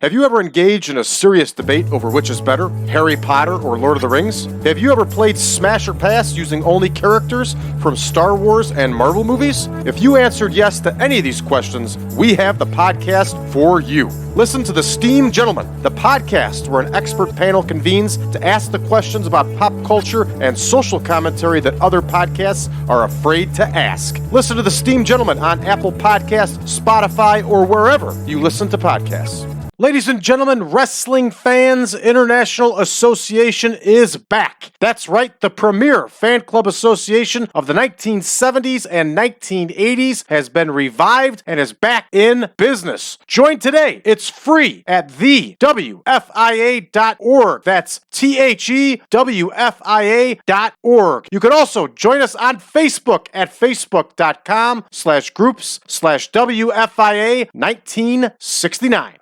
Have you ever engaged in a serious debate over which is better, Harry Potter or Lord of the Rings? Have you ever played Smash or Pass using only characters from Star Wars and Marvel movies? If you answered yes to any of these questions, we have the podcast for you. Listen to The Steam Gentlemen, the podcast where an expert panel convenes to ask the questions about pop culture and social commentary that other podcasts are afraid to ask. Listen to The Steam Gentlemen on Apple Podcasts, Spotify, or wherever you listen to podcasts. Ladies and gentlemen, Wrestling Fans International Association is back. That's right, the premier fan club association of the 1970s and 1980s has been revived and is back in business. Join today. It's free at thewfia.org. That's thewfia.org. You can also join us on Facebook at facebook.com/groups/WFIA 1969.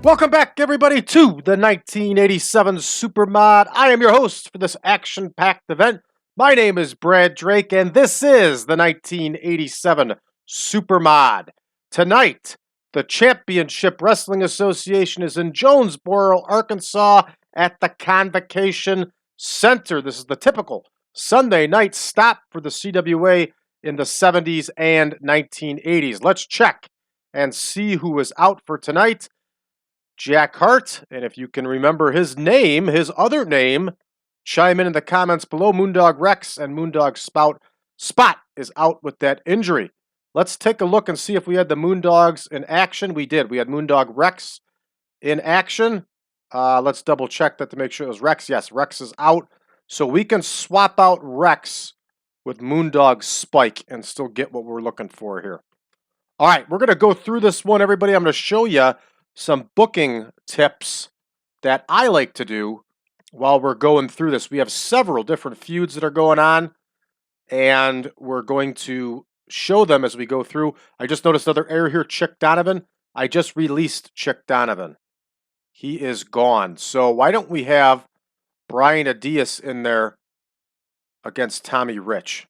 Welcome back, everybody, to the 1987 Supermod. I am your host for this action-packed event. My name is Brad Drake, and this is the 1987 Supermod. Tonight, the Championship Wrestling Association is in Jonesboro, Arkansas, at the Convocation Center. This is the typical Sunday night stop for the CWA in the 70s and 1980s. Let's check and see who is out for tonight. Jack Hart, and if you can remember his name, his other name, chime in the comments below. Moondog Rex and Moondog Spot is out with that injury. Let's take a look and see if we had the Moondogs in action. We did. We had Moondog Rex in action. Let's double check that to make sure it was Rex. Yes, Rex is out. So we can swap out Rex with Moondog Spike and still get what we're looking for here. All right, we're going to go through this one, everybody. I'm going to show you some booking tips that I like to do while we're going through this. We have several different feuds that are going on, and we're going to show them as we go through. I just noticed another error here, Chick Donovan. I just released Chick Donovan. He is gone. So why don't we have Brian Adias in there against Tommy Rich?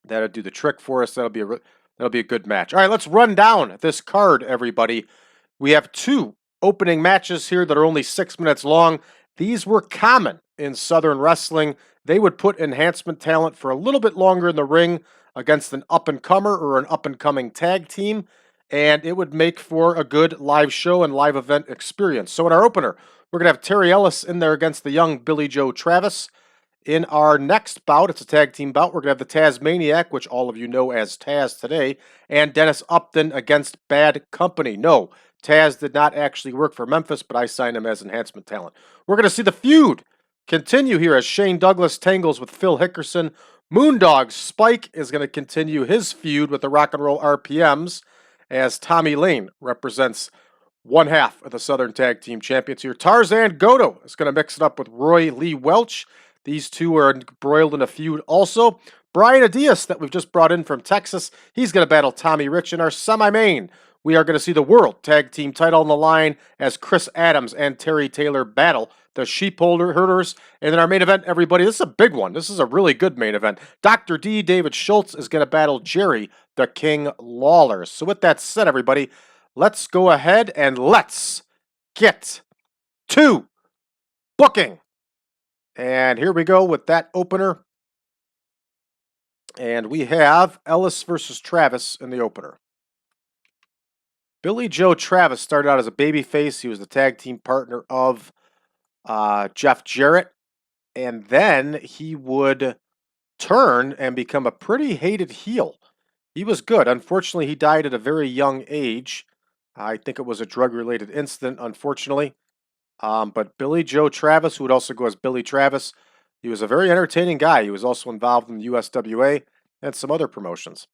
That'll do the trick for us. That'll be a good match. All right, let's run down this card, everybody. We have two opening matches here that are only 6 minutes long. These were common in Southern Wrestling. They would put enhancement talent for a little bit longer in the ring against an up-and-comer or an up-and-coming tag team, and it would make for a good live show and live event experience. So in our opener, we're going to have Terry Ellis in there against the young Billy Joe Travis. In our next bout, it's a tag team bout, we're going to have the Tazmaniac, which all of you know as Taz today, and Dennis Upton against Bad Company. No, Taz did not actually work for Memphis, but I signed him as enhancement talent. We're going to see the feud continue here as Shane Douglas tangles with Phil Hickerson. Moondog Spike is going to continue his feud with the Rock and Roll RPMs as Tommy Lane represents one half of the Southern Tag Team Champions here. Tarzan Goto is going to mix it up with Roy Lee Welch. These two are embroiled in a feud also. Brian Adias, that we've just brought in from Texas, he's going to battle Tommy Rich in our semi-main. We are going to see the World Tag Team title on the line as Chris Adams and Terry Taylor battle the Sheepherders. And in our main event, everybody, this is a big one. This is a really good main event. Dr. D, David Schultz, is going to battle Jerry the King Lawler. So with that said, everybody, let's go ahead and let's get to booking. And here we go with that opener. And we have Ellis versus Travis in the opener. Billy Joe Travis started out as a babyface. He was the tag team partner of Jeff Jarrett. And then he would turn and become a pretty hated heel. He was good. Unfortunately, he died at a very young age. I think it was a drug-related incident, unfortunately. But Billy Joe Travis, who would also go as Billy Travis, He was a very entertaining guy. He was also involved in the USWA and some other promotions.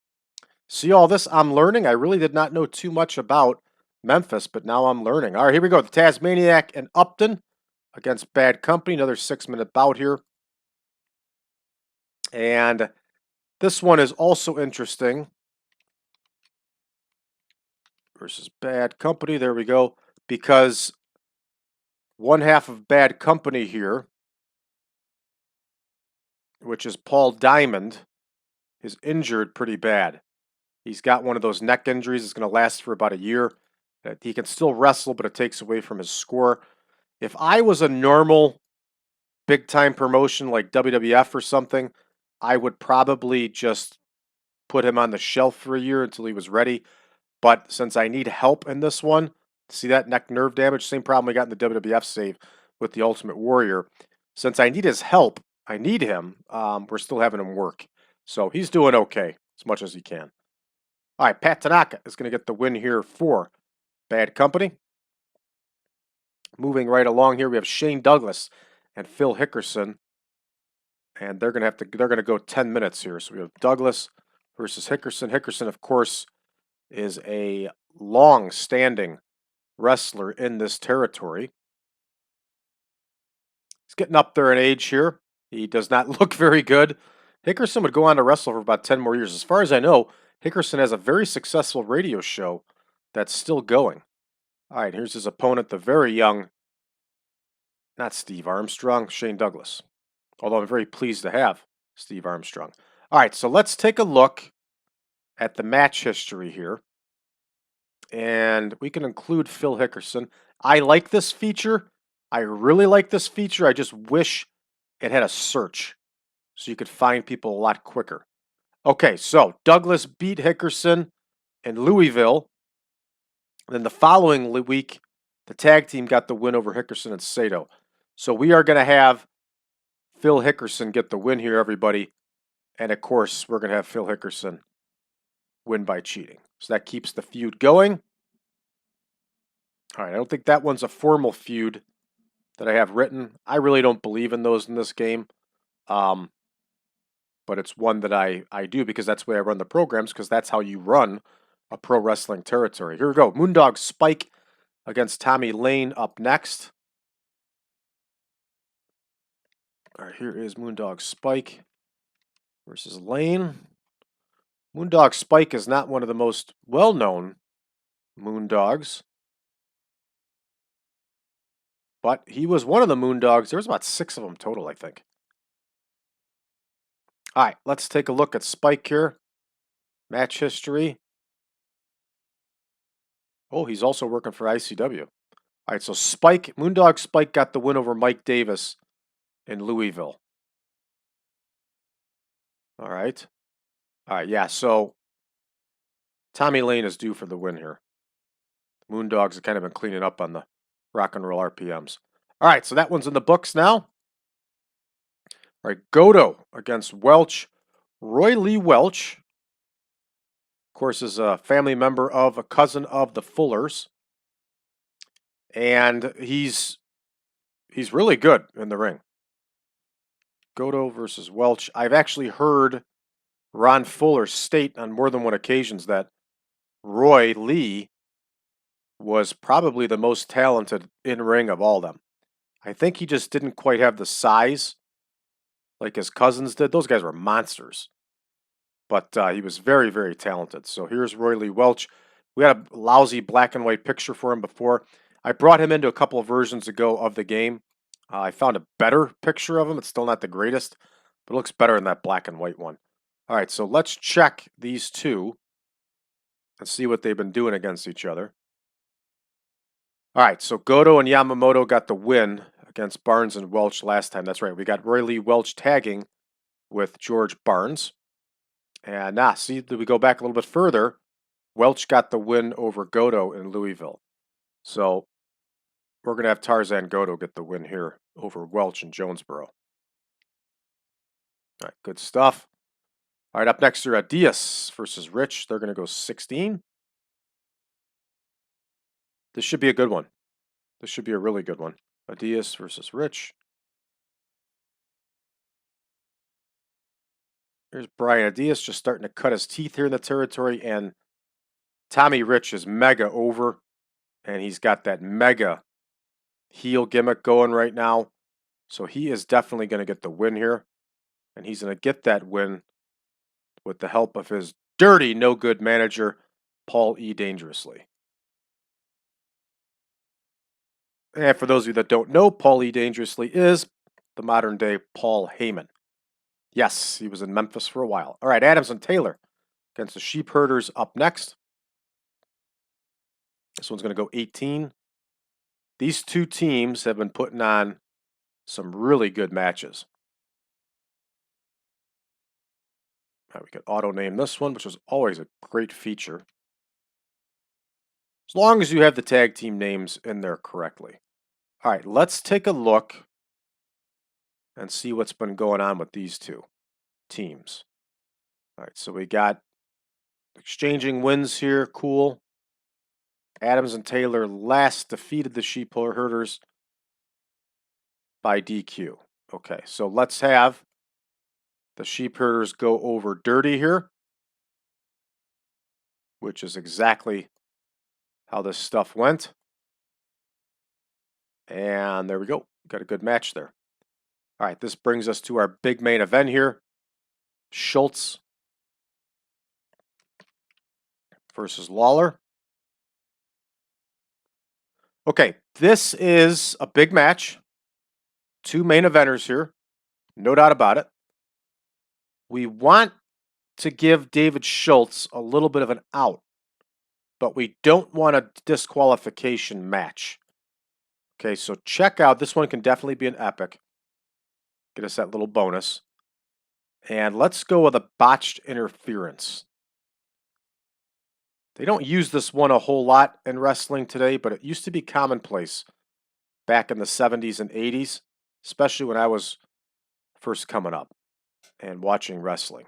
See all this? I'm learning. I really did not know too much about Memphis, but now I'm learning. All right, here we go. The Tazmaniac and Upton against Bad Company. Another 6-minute bout here. And this one is also interesting. Versus Bad Company. There we go. Because one half of Bad Company here, which is Paul Diamond, is injured pretty bad. He's got one of those neck injuries that's going to last for about a year. He can still wrestle, but it takes away from his score. If I was a normal big time promotion like WWF or something, I would probably just put him on the shelf for a year until he was ready. But since I need help in this one, see that neck nerve damage? Same problem we got in the WWF save with the Ultimate Warrior. Since I need his help, I need him, we're still having him work. So he's doing okay as much as he can. All right, Pat Tanaka is going to get the win here for Bad Company. Moving right along here, we have Shane Douglas and Phil Hickerson. And they're going to go 10 minutes here. So we have Douglas versus Hickerson. Hickerson, of course, is a long-standing wrestler in this territory. He's getting up there in age here. He does not look very good. Hickerson would go on to wrestle for about 10 more years. As far as I know, Hickerson has a very successful radio show that's still going. All right, here's his opponent, the very young, not Steve Armstrong, Shane Douglas. Although I'm very pleased to have Steve Armstrong. All right, so let's take a look at the match history here. And we can include Phil Hickerson. I like this feature. I really like this feature. I just wish it had a search so you could find people a lot quicker. Okay, so Douglas beat Hickerson in Louisville. Then the following week, the tag team got the win over Hickerson and Sato. So we are going to have Phil Hickerson get the win here, everybody. And of course, we're going to have Phil Hickerson win by cheating. So that keeps the feud going. All right, I don't think that one's a formal feud that I have written. I really don't believe in those in this game. But it's one that I do because that's the way I run the programs, because that's how you run a pro wrestling territory. Here we go. Moondog Spike against Tommy Lane up next. All right, here is Moondog Spike versus Lane. Moondog Spike is not one of the most well-known Moondogs, but he was one of the Moondogs. There was about 6 of them total, I think. All right, let's take a look at Spike here. Match history. Oh, he's also working for ICW. All right, so Spike, Moondog Spike got the win over Mike Davis in Louisville. All right. All right, yeah, so Tommy Lane is due for the win here. Moondogs have kind of been cleaning up on the rock and roll RPMs. All right, so that one's in the books now. All right, Goto against Welch. Roy Lee Welch, of course, is a family member of a cousin of the Fullers. And he's really good in the ring. Goto versus Welch. I've actually heard Ron Fuller state on more than one occasions that Roy Lee was probably the most talented in-ring of all of them. I think he just didn't quite have the size like his cousins did. Those guys were monsters. But he was very, very talented. So here's Roy Lee Welch. We had a lousy black and white picture for him before. I brought him into a couple of versions ago of the game. I found a better picture of him. It's still not the greatest, but it looks better in that black and white one. All right, so let's check these two and see what they've been doing against each other. All right, so Goto and Yamamoto got the win against Barnes and Welch last time. That's right. We got Roy Lee Welch tagging with George Barnes. And see, we go back a little bit further. Welch got the win over Goto in Louisville. So we're going to have Tarzan Goto get the win here over Welch in Jonesboro. All right, good stuff. All right, up next are Adias versus Rich. They're going to go 16. This should be a good one. This should be a really good one. Adias versus Rich. Here's Brian Adias just starting to cut his teeth here in the territory, and Tommy Rich is mega over, and he's got that mega heel gimmick going right now. So he is definitely going to get the win here, and he's going to get that win with the help of his dirty, no good manager, Paul E. Dangerously. And for those of you that don't know, Paul E. Dangerously is the modern day Paul Heyman. Yes, he was in Memphis for a while. All right, Adams and Taylor against the Sheepherders up next. This one's going to go 18. These two teams have been putting on some really good matches. Right, we could auto name this one, which is always a great feature. As long as you have the tag team names in there correctly. All right, let's take a look and see what's been going on with these two teams. All right, so we got exchanging wins here. Cool. Adams and Taylor last defeated the Sheepherders by DQ. Okay, so let's have the Sheepherders go over dirty here, which is exactly how this stuff went. And there we go. Got a good match there. All right, this brings us to our big main event here. Schultz versus Lawler. Okay, this is a big match. Two main eventers here. No doubt about it. We want to give David Schultz a little bit of an out, but we don't want a disqualification match. Okay, so check out. This one can definitely be an epic. Get us that little bonus. And let's go with a botched interference. They don't use this one a whole lot in wrestling today, but it used to be commonplace back in the 70s and 80s, especially when I was first coming up and watching wrestling.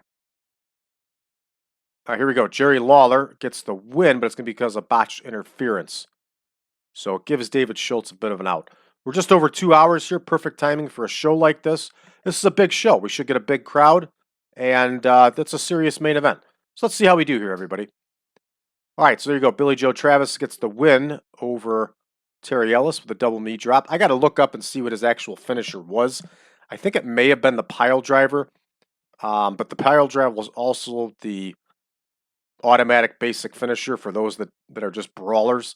All right, here we go. Jerry Lawler gets the win, but it's going to be because of botched interference. So it gives David Schultz a bit of an out. We're just over 2 hours here. Perfect timing for a show like this. This is a big show. We should get a big crowd, and that's a serious main event. So let's see how we do here, everybody. All right, so there you go. Billy Joe Travis gets the win over Terry Ellis with a double knee drop. I got to look up and see what his actual finisher was. I think it may have been the pile driver, but the pile driver was also the automatic basic finisher for those that are just brawlers.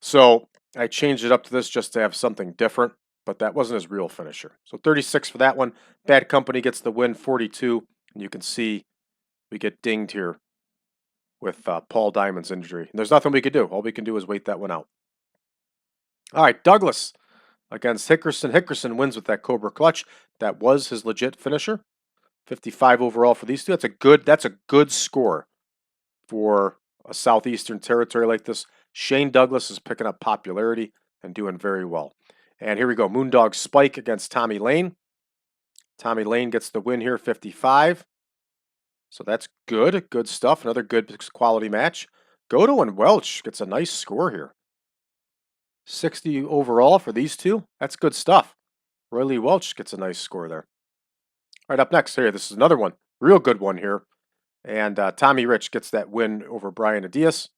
So I changed it up to this just to have something different, but that wasn't his real finisher. So 36 for that one. Bad Company gets the win, 42. And you can see we get dinged here with Paul Diamond's injury. And there's nothing we could do. All we can do is wait that one out. All right, Douglas against Hickerson. Hickerson wins with that Cobra Clutch. That was his legit finisher. 55 overall for these two. That's a good score for a Southeastern territory like this. Shane Douglas is picking up popularity and doing very well. And here we go. Moondog Spike against Tommy Lane. Tommy Lane gets the win here, 55. So that's good. Good stuff. Another good quality match. Goto and Welch gets a nice score here. 60 overall for these two. That's good stuff. Roy Lee Welch gets a nice score there. All right, up next here, this is another one. Real good one here. And Tommy Rich gets that win over Brian Adias.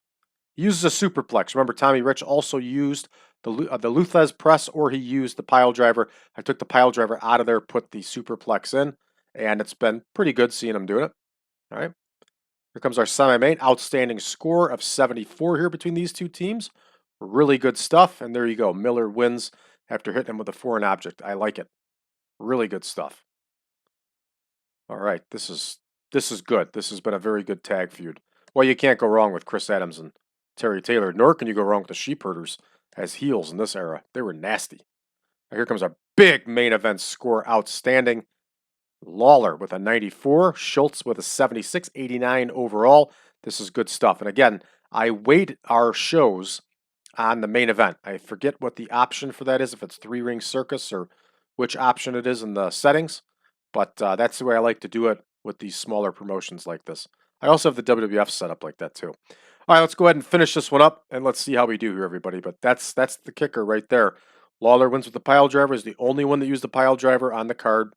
He uses a superplex. Remember, Tommy Rich also used the Luthez press, or he used the pile driver. I took the pile driver out of there, put the superplex in, and it's been pretty good seeing him doing it. All right. Here comes our semi-main. Outstanding score of 74 here between these two teams. Really good stuff. And there you go. Miller wins after hitting him with a foreign object. I like it. Really good stuff. All right. This is good. This has been a very good tag feud. Well, you can't go wrong with Chris Adams and Terry Taylor, nor can you go wrong with the Sheepherders as heels in this era. They were nasty. Now here comes our big main event score. Outstanding. Lawler with a 94. Schultz with a 76, 89 overall. This is good stuff. And again, I weight our shows on the main event. I forget what the option for that is, if it's 3-ring circus or which option it is in the settings. But that's the way I like to do it with these smaller promotions like this. I also have the WWF set up like that too. All right, let's go ahead and finish this one up, and let's see how we do here, everybody. But that's the kicker right there. Lawler wins with the pile driver. Is the only one that used the pile driver on the card.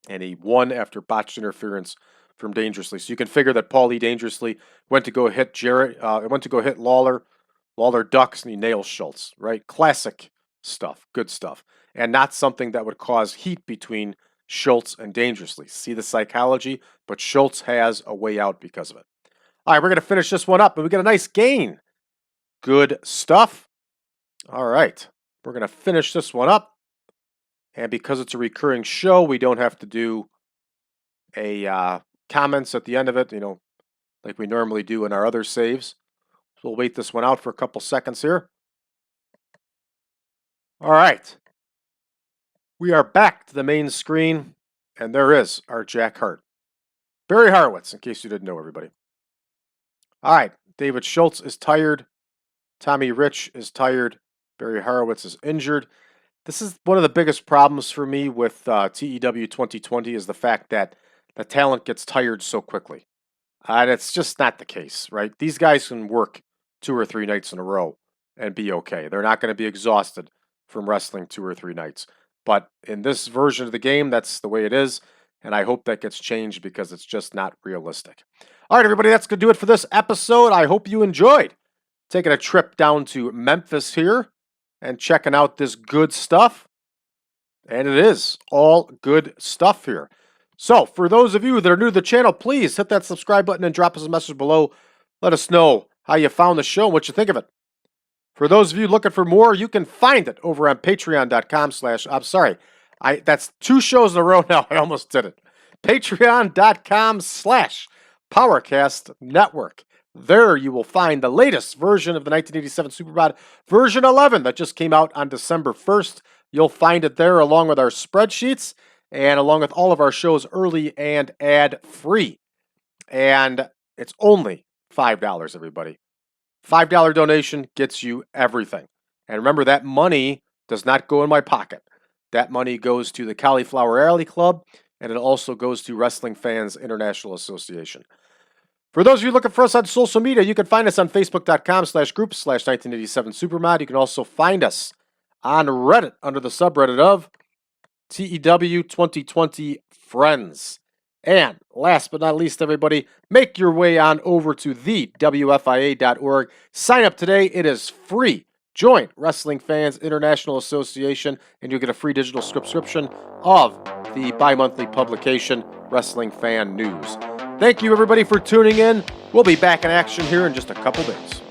and he won after botched interference from Dangerously. So you can figure that Paulie Dangerously went to go hit Lawler. Lawler ducks and he nails Schultz, right? Classic stuff, good stuff. And not something that would cause heat between Schultz and Dangerously. See the psychology, but Schultz has a way out because of it. All right, we're going to finish this one up, and we get a nice gain. Good stuff. All right, we're going to finish this one up. And because it's a recurring show, we don't have to do a comments at the end of it, like we normally do in our other saves. So we'll wait this one out for a couple seconds here. All right. We are back to the main screen, and there is our Jack Hart. Barry Horowitz, in case you didn't know, everybody. All right, David Schultz is tired. Tommy Rich is tired. Barry Horowitz is injured. This is one of the biggest problems for me with TEW 2020 is the fact that the talent gets tired so quickly. And it's just not the case, right? These guys can work 2 or 3 nights in a row and be okay. They're not going to be exhausted from wrestling 2 or 3 nights. But in this version of the game, that's the way it is. And I hope that gets changed because it's just not realistic. All right, everybody, that's going to do it for this episode. I hope you enjoyed taking a trip down to Memphis here and checking out this good stuff. And it is all good stuff here. So, for those of you that are new to the channel, please hit that subscribe button and drop us a message below. Let us know how you found the show and what you think of it. For those of you looking for more, you can find it over on patreon.com/ I'm sorry. That's 2 shows in a row now. I almost did it. Patreon.com/PowerCast Network. There you will find the latest version of the 1987 Superbod, version 11, that just came out on December 1st. You'll find it there along with our spreadsheets and along with all of our shows early and ad-free. And it's only $5, everybody. $5 donation gets you everything. And remember, that money does not go in my pocket. That money goes to the Cauliflower Alley Club, and it also goes to Wrestling Fans International Association. For those of you looking for us on social media, you can find us on Facebook.com/group/1987Supermod. You can also find us on Reddit under the subreddit of TEW 2020 Friends. And last but not least, everybody, make your way on over to thewfia.org. Sign up today. It is free. Join Wrestling Fans International Association, and you'll get a free digital subscription of the bi-monthly publication, Wrestling Fan News. Thank you, everybody, for tuning in. We'll be back in action here in just a couple days.